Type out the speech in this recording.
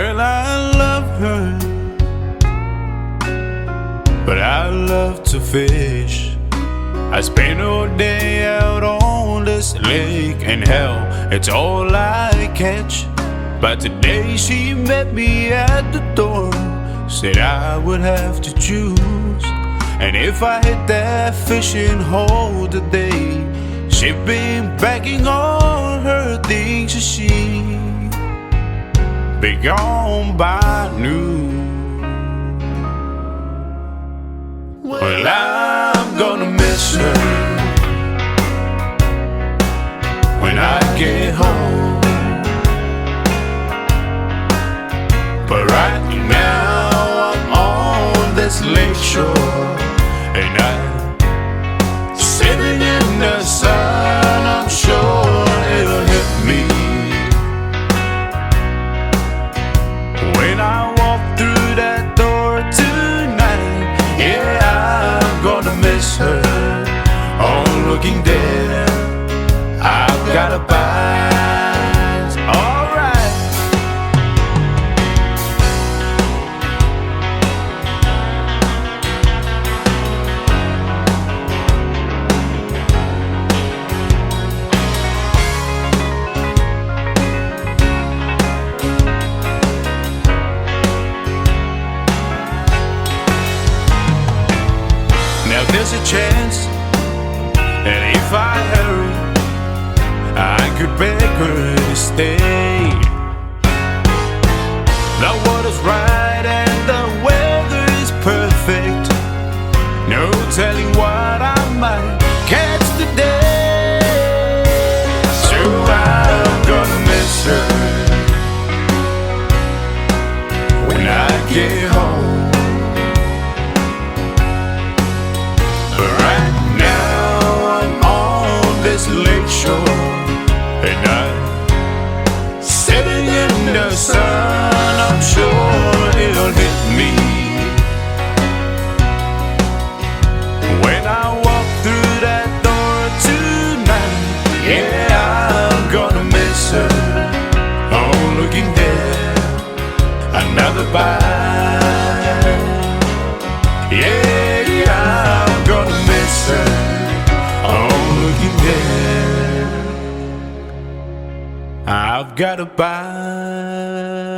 Well, I love her, but I love to fish. I spend all day out on this lake, and hell, it's all I catch. But today she met me at the door, said I would have to choose. And if I hit that fishing hole today, she'd be packing all her things, and she'd be gone by noon. Well, I'm gonna miss her when I get home. But right now I'm on this lake shore, and I'm sitting in the sun. I'm sure it'll hit me when I walk through that door tonight. Yeah, I'm gonna miss her. Oh, looking there, I've got a bite. Alright. Now there's a chance that if I hurry, I could beg her to stay. The water's right and the weather is perfect. No telling what I might catch today. So I'm gonna miss her when I get home. But right now I'm on this lake shore, and I'm sitting in the sun. I'm sure it'll hit me when I walk through that door tonight. Yeah, I'm gonna miss her. Oh, looking there, another bite. Yeah, I'm gonna miss her. Oh, looking there, I've got a bite.